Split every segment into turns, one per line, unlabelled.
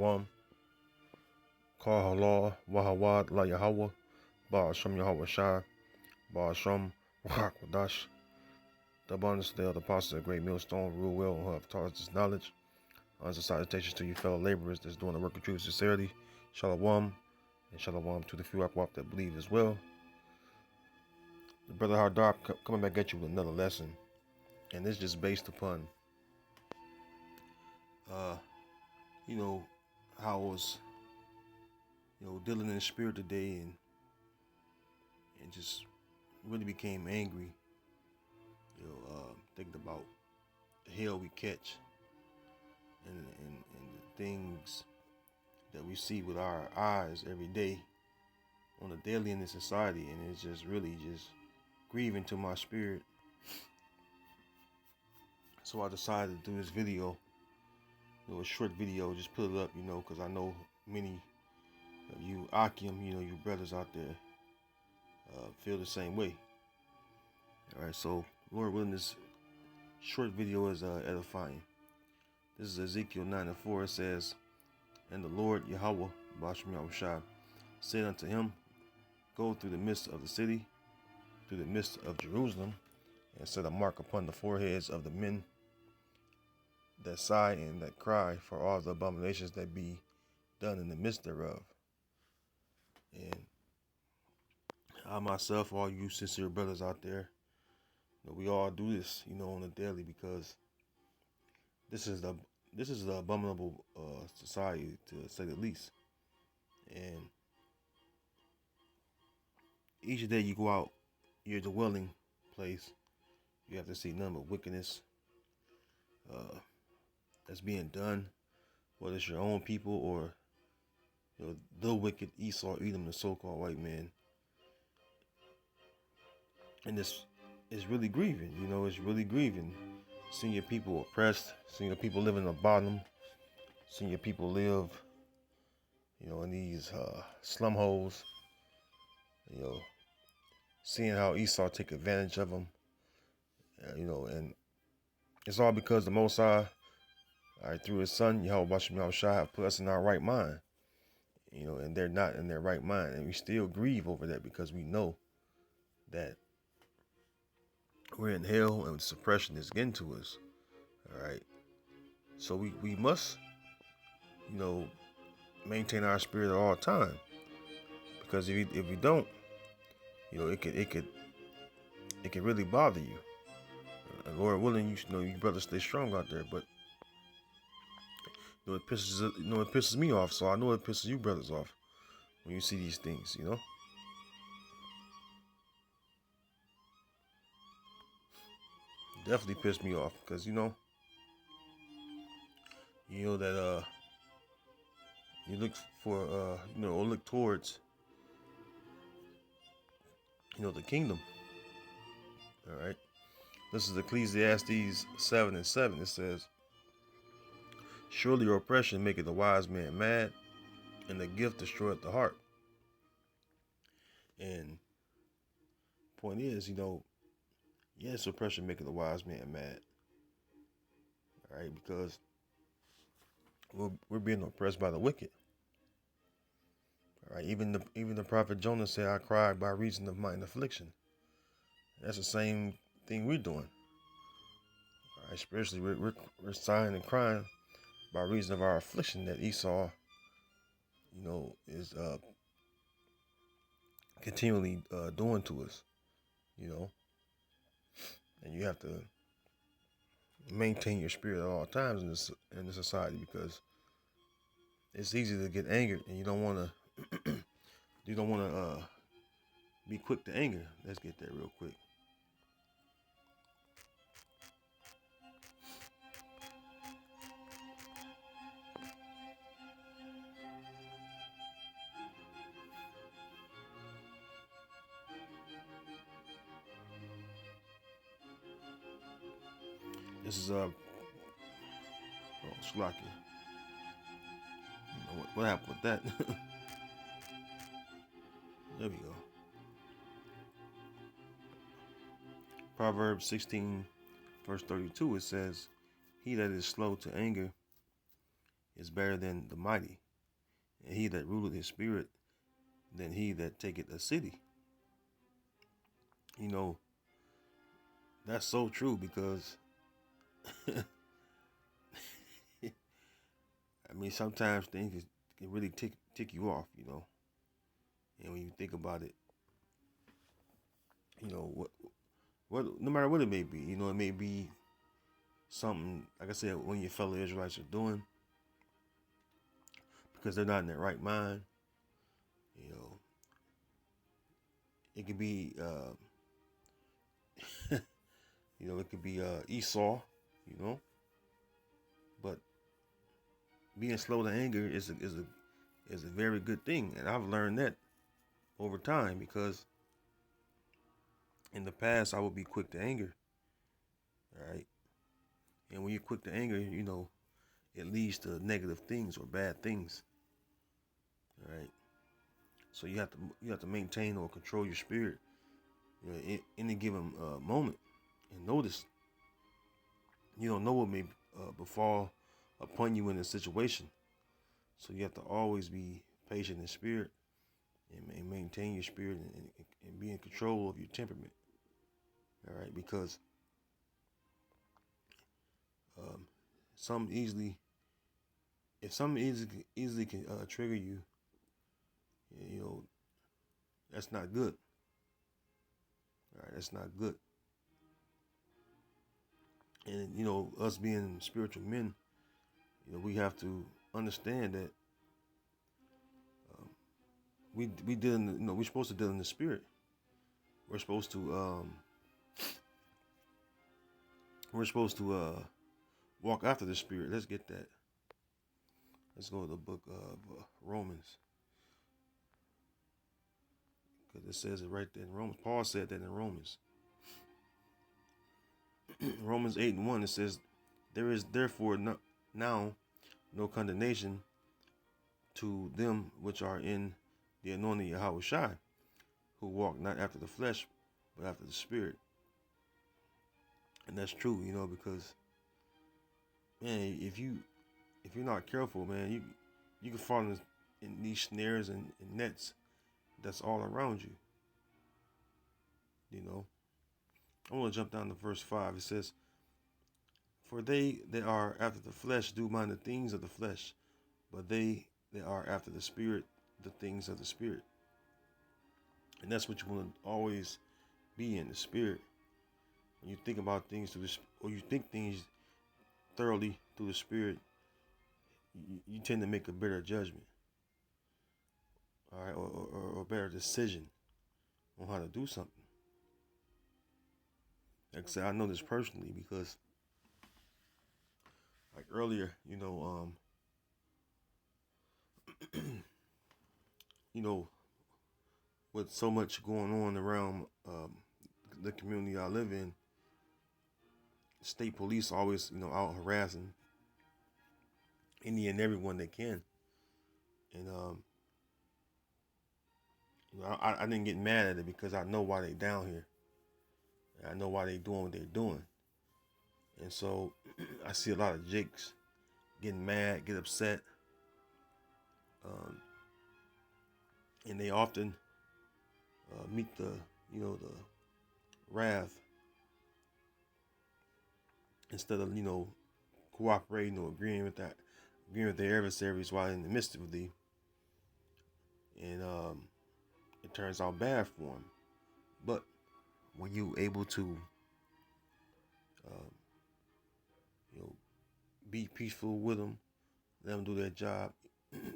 Shalom, Kal Halal, Wahawad, La Yahweh, Ba'asham Yahweh Shai, Ba'asham, Wahak the abundance of the apostles of the great millstone, rule well and who have taught us this knowledge. Honest salutations to you fellow laborers that's doing the work of truth and sincerity. Shalom, and shalom to the few Akwap that believe as well. The brother Hardar coming back at you with another lesson, and it's just based upon, how I was, dealing in the spirit today, and just really became angry, thinking about the hell we catch, and the things that we see with our eyes every day on a daily in this society, and it's just really just grieving to my spirit. So I decided to do this video, a short video, just put it up, because I know many of you Akim, you brothers out there feel the same way. All right, so Lord willing, this short video is edifying. This is Ezekiel 9:4. It says, "And the Lord Yahweh, Ba'asham Yahweh Shai, said unto him, Go through the midst of the city, through the midst of Jerusalem, and set a mark upon the foreheads of the men that sigh and that cry for all the abominations that be done in the midst thereof." And I myself, all you sincere brothers out there, we all do this, on a daily, because this is the abominable society, to say the least. And each day you go out your dwelling place, you have to see none but wickedness that's being done, whether it's your own people or the wicked Esau, Edom, the so-called white man. And this is really grieving, it's really grieving. Seeing your people oppressed, seeing your people live in the bottom, seeing your people live, in these slum holes, seeing how Esau take advantage of them, and it's all because the Most High, through his son, Yahweh Ba'asham Yahweh Shai, have put us in our right mind, and they're not in their right mind. And we still grieve over that because we know that we're in hell and suppression is getting to us. All right. So we must, maintain our spirit at all time, because if we don't, it could really bother you. And Lord willing, you brothers stay strong out there. But it pisses me off. So I know it pisses you brothers off when you see these things. Definitely pissed me off, because that you look for or look towards the kingdom. All right. This is Ecclesiastes 7:7. It says, "Surely your oppression maketh the wise man mad, and the gift destroyeth the heart." And point is, yes, oppression maketh the wise man mad. All right, because we're being oppressed by the wicked. All right, even the prophet Jonah said, "I cried by reason of mine affliction." That's the same thing we're doing. All right, spiritually, we're sighing and crying by reason of our affliction that Esau, is continually doing to us. And you have to maintain your spirit at all times in this society, because it's easy to get angered, and you don't want to be quick to anger. Let's get that real quick. This is Slaki. What happened with that? There we go. Proverbs 16, verse 32. It says, "He that is slow to anger is better than the mighty, and he that ruleth his spirit than he that taketh a city. You know, that's so true because I mean sometimes things can really tick you off, you know. And when you think about it, you know, what no matter what it may be, you know, it may be something like I said, when your fellow Israelites are doing because they're not in their right mind, you know, it could be you know, it could be Esau, you know, but being slow to anger is a very good thing, and I've learned that over time because in the past I would be quick to anger, right? And when you're quick to anger, you know, it leads to negative things or bad things, right? So you have to maintain or control your spirit, you know, in any given moment, and notice you don't know what may befall upon you in a situation. So you have to always be patient in spirit and maintain your spirit and be in control of your temperament. All right, because um, some easily, if something easily can trigger you, you know, that's not good. All right, that's not good. And you know, us being spiritual men, you know, we have to understand that um, we deal in, you know, we're supposed to deal in the spirit. We're supposed to walk after the spirit. Let's get that. Let's go to the book of Romans, because it says it right there in Romans. Paul said that in Romans. Romans 8:1, it says, "There is therefore now no condemnation to them which are in the anointing of Yahweh Shai, who walk not after the flesh, but after the spirit." And that's true, you know, because man, if you're not careful, man, you can fall in these snares and nets that's all around you. You know, I want to jump down to verse 5. It says, "For they that are after the flesh do mind the things of the flesh, but they that are after the spirit, the things of the spirit." And that's what you want to always be in the spirit. When you think about things through this, or you think things thoroughly through the spirit, you tend to make a better judgment, all right, or a better decision on how to do something. Like I said, I know this personally because, like earlier, you know, with so much going on around the community I live in, state police always, you know, out harassing any and everyone they can, and you know, I didn't get mad at it because I know why they down here. I know why they doing what they're doing, and so I see a lot of jakes getting mad, get upset, um, and they often meet the, you know, the wrath instead of, you know, cooperating or agreeing with their adversaries while in the midst of thee, and it turns out bad for them. But when you able to, um, you know, be peaceful with them, let them do their job,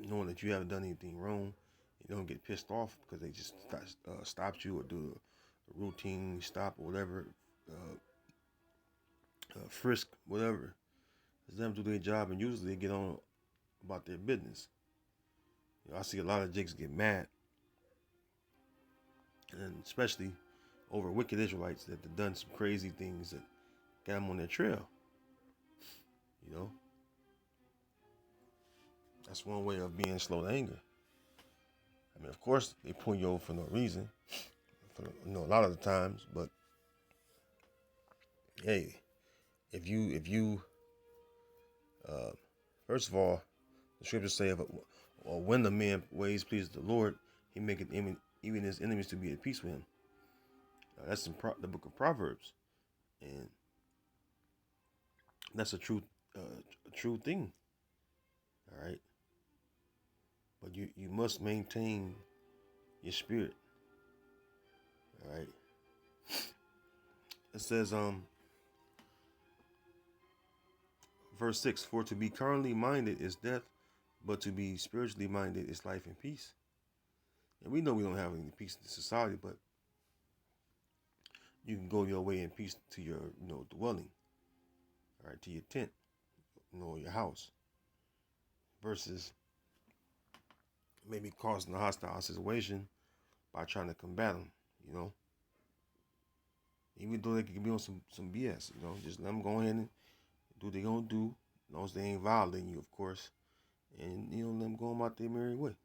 knowing that you haven't done anything wrong, you don't get pissed off because they just stopped you or do a routine stop or whatever, frisk, whatever. Let them do their job, and usually they get on about their business. You know, I see a lot of jigs get mad, and especially over wicked Israelites that have done some crazy things that got them on their trail. You know, that's one way of being slow to anger. I mean, of course, they pull you over for no reason, you know, a lot of the times. But hey, if you, first of all, The scriptures say, or when the man ways please the Lord, he maketh even his enemies to be at peace with him. That's in the book of Proverbs, and that's a true thing. All right, but you must maintain your spirit. All right. It says verse 6, for to be carnally minded is death, but to be spiritually minded is life and peace. And we know we don't have any peace in society, but you can go your way in peace to your dwelling, all right, to your tent, your house, versus maybe causing a hostile situation by trying to combat them, even though they could be on some BS, just let them go in and do what they gonna do, as long as they ain't violating you, of course, and let them go about their merry way.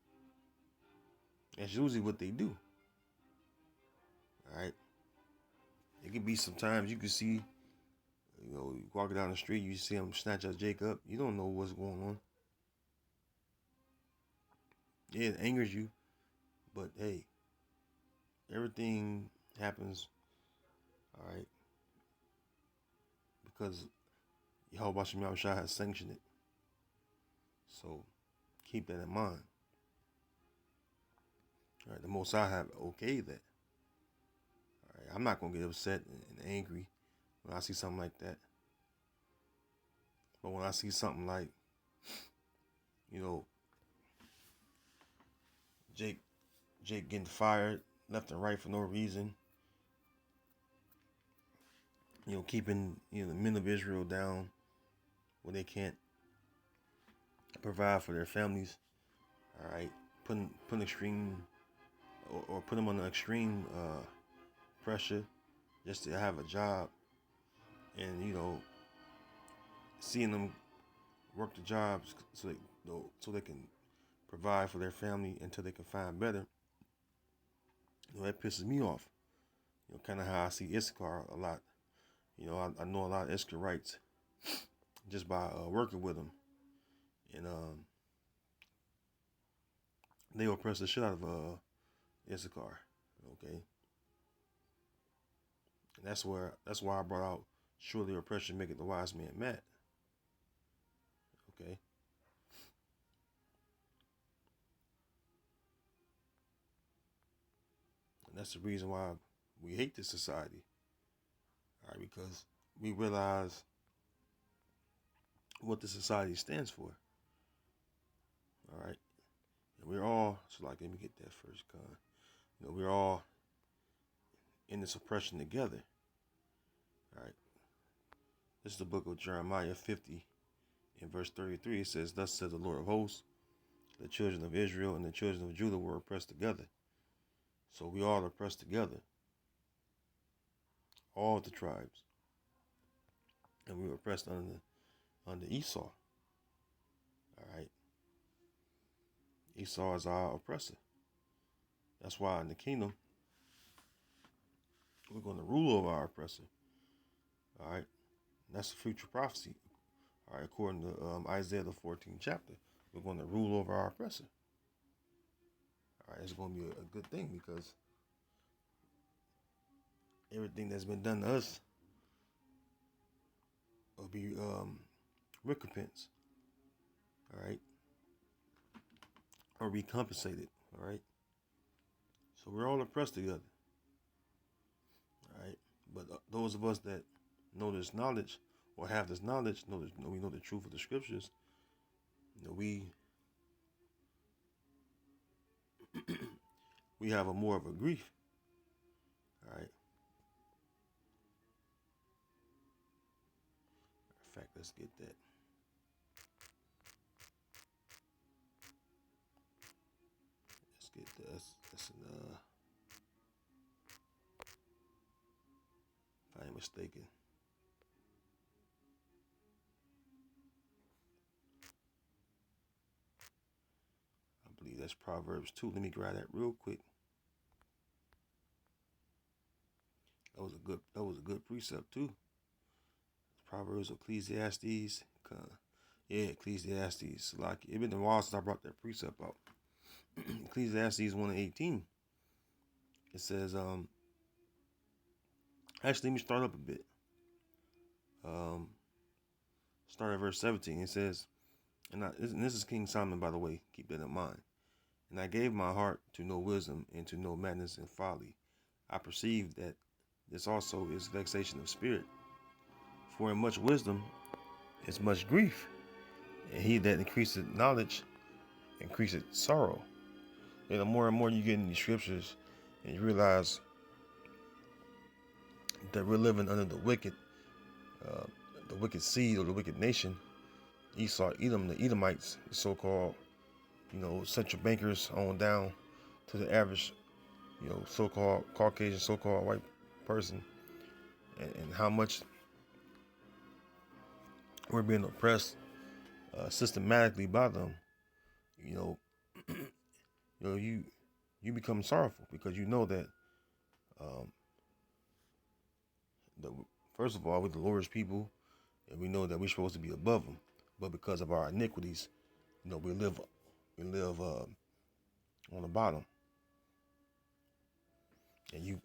That's usually what they do. All right. It could be sometimes you can see, you walking down the street, you see them snatch up Jacob. You don't know what's going on. Yeah, it angers you, but hey, everything happens, all right, because Yahweh Shem Yahushua has sanctioned it. So keep that in mind. All right, the Most High have okayed that. All right, I'm not gonna get upset and angry when I see something like that. But when I see something like, Jake getting fired left and right for no reason, keeping the men of Israel down when they can't provide for their families. All right, putting extreme or put them under extreme pressure just to have a job, and seeing them work the jobs so they can provide for their family until they can find better. That pisses me off. Kind of how I see Issachar a lot. I know a lot of Issacharites just by working with them, and they oppress the shit out of Issachar. Okay, and that's why I brought out surely oppression maketh the wise man mad. Okay. And that's the reason why we hate this society. All right, because we realize what the society stands for. All right. And we're all, so like, let me get that first con. We're all in this oppression together. All right. This is the book of Jeremiah 50 in verse 33. It says, thus says the Lord of hosts, the children of Israel and the children of Judah were oppressed together. So we all oppressed together. All the tribes. And we were oppressed under Esau. All right. Esau is our oppressor. That's why in the kingdom, we're going to rule over our oppressor. All right. And that's a future prophecy. All right. According to Isaiah the 14th chapter, we're going to rule over our oppressor. All right. It's going to be a good thing because everything that's been done to us will be recompense. All right. Or be compensated. All right. So we're all oppressed together. All right. But those of us that know this knowledge or have this knowledge, we know the truth of the scriptures. We we have a more of a grief. All right. In fact, let's get that. Let's get this. That's if I ain't mistaken. I believe that's Proverbs 2. Let me grab that real quick. That was a good precept too. Proverbs, Ecclesiastes. Yeah, Ecclesiastes. Like it been a while since I brought that precept out. Ecclesiastes 1:18. It says, actually let me start up a bit. Um Start at verse 17. It says, and this is King Solomon, by the way, keep that in mind. And I gave my heart to know wisdom and to know madness and folly. I perceived that this also is vexation of spirit. For in much wisdom is much grief, and he that increaseth knowledge increaseth sorrow. And the more and more you get in these scriptures and you realize that we're living under uh, the wicked seed or the wicked nation, Esau, Edom, the Edomites, the so-called, central bankers on down to the average, so-called Caucasian, so-called white person, and how much we're being oppressed systematically by them. You know, you become sorrowful because you know that um, the first of all we're the Lord's people, and we know that we're supposed to be above them, but because of our iniquities, we live on the bottom, and you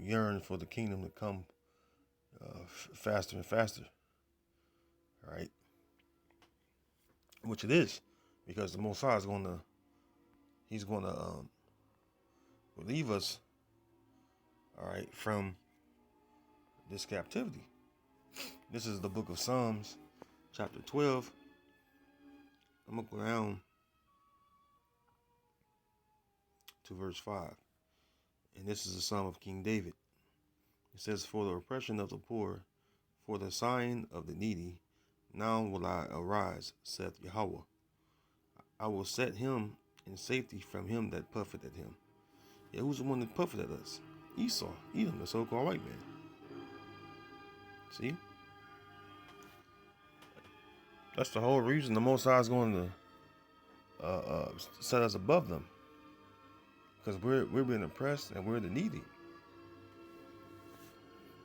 yearn for the kingdom to come faster and faster, right? Which it is, because the Most High is he's gonna relieve us, all right, from this captivity. This is the book of Psalms, chapter 12. I'm gonna go down to verse 5, and this is a psalm of King David. It says, "For the oppression of the poor, for the sighing of the needy, now will I arise, saith Yahweh. I will set him in safety from him that puffeth at him." Yeah, who's the one that puffed at us? Esau, Edom, the so-called white man. See? That's the whole reason the Most High is going to set us above them. Because we're being oppressed and we're the needy.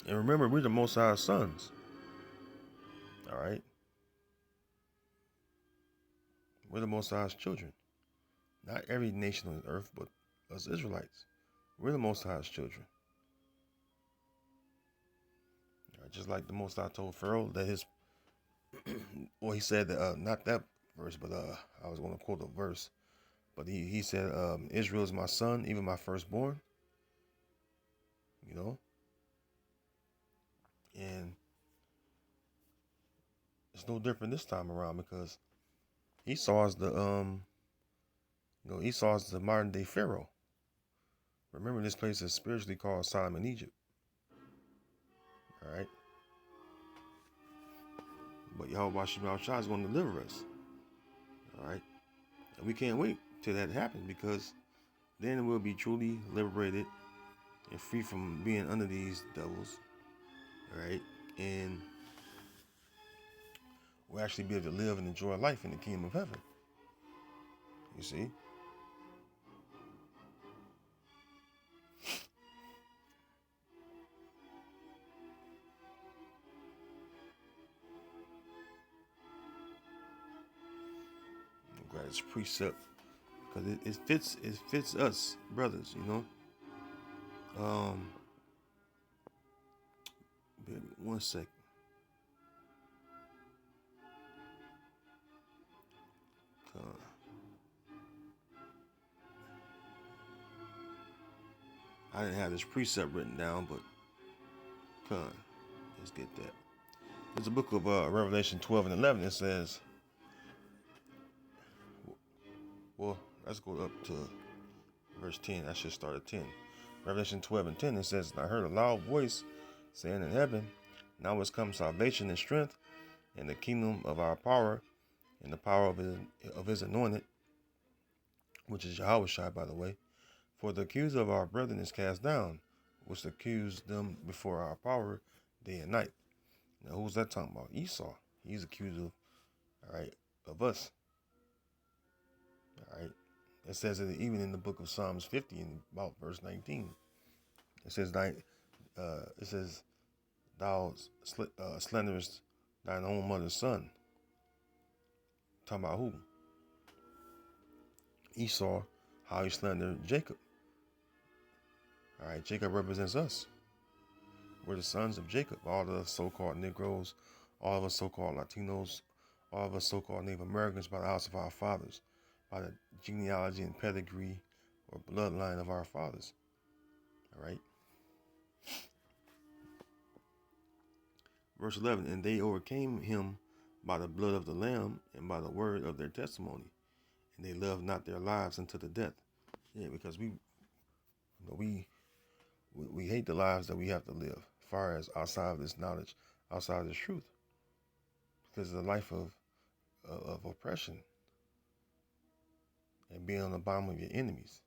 And remember, we're the Most High's sons. All right? We're the Most High's children. Not every nation on the earth, but us Israelites. We're the Most High's children. Just like the Most High told Pharaoh that well, he said that, not that verse, but I was going to quote a verse. But he said, Israel is my son, even my firstborn. You know? And it's no different this time around because Esau is Esau's the modern day Pharaoh. Remember, this place is spiritually called Sodom and Egypt. All right? But Yahweh Shai is going to deliver us. All right? And we can't wait till that happens, because then we'll be truly liberated and free from being under these devils. All right? And we'll actually be able to live and enjoy life in the kingdom of heaven. You see? I'm glad it's precept, because it fits us brothers, you know. Baby, 1 second. I didn't have this precept written down, but let's get that. There's a book of Revelation 12 and 11. It says, well, let's go up to verse 10. I should start at 10. Revelation 12 and 10, it says, "And I heard a loud voice saying in heaven, now is come salvation and strength, and the kingdom of our power, and the power of his anointed," which is Yahweh Shai, by the way. "For the accuser of our brethren is cast down, which accused them before our power day and night." Now, who's that talking about? Esau. He's accused of, all right, of us. All right. It says that even in the book of Psalms 50, in about verse 19, it says, "Thou slanderest thine own mother's son." Talking about who? Esau, how he slandered Jacob. All right, Jacob represents us. We're the sons of Jacob. All the so-called Negroes, all of us so-called Latinos, all of us so-called Native Americans by the house of our fathers, by the genealogy and pedigree or bloodline of our fathers. All right. Verse 11, and they overcame him by the blood of the Lamb and by the word of their testimony. And they loved not their lives unto the death. Yeah, because we hate the lives that we have to live, as far as outside of this knowledge, outside of this truth, because of the life of oppression and being on the bottom of your enemies.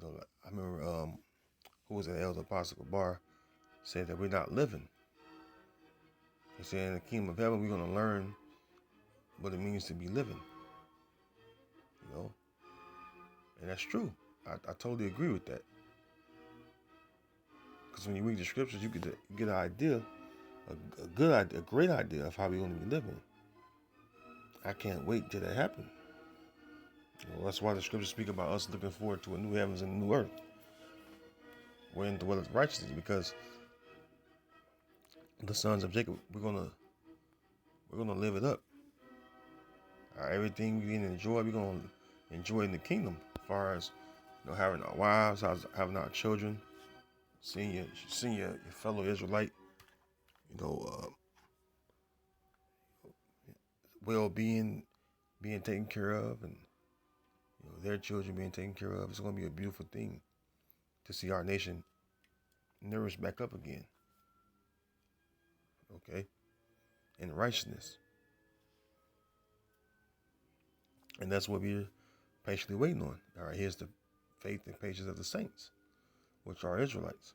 I remember who was it, Elder Apostle Bar said that we're not living. He said in the kingdom of heaven we're going to learn what it means to be living. And that's true. I totally agree with that. Because when you read the scriptures, you get an idea, a great idea of how we're going to be living. I can't wait till that happens. That's why the scriptures speak about us looking forward to a new heavens and a new earth, wherein dwelleth righteousness, because the sons of Jacob, we're gonna live it up. Everything we can enjoy, we're gonna enjoy in the kingdom, as far as having our wives, having our children, seeing your fellow Israelite, well-being, being taken care of, and their children being taken care of. It's gonna be a beautiful thing to see our nation nourished back up again. Okay, in righteousness. And that's what we're patiently waiting on. All right, here's the faith and patience of the saints, which are Israelites.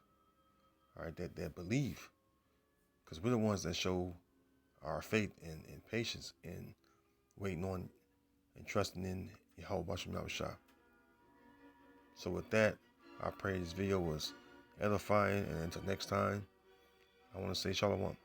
All right, that believe. Because we're the ones that show our faith and patience and waiting on and trusting in Yahweh Shem Yahushua. So with that, I pray this video was edifying. And until next time, I want to say Shalom.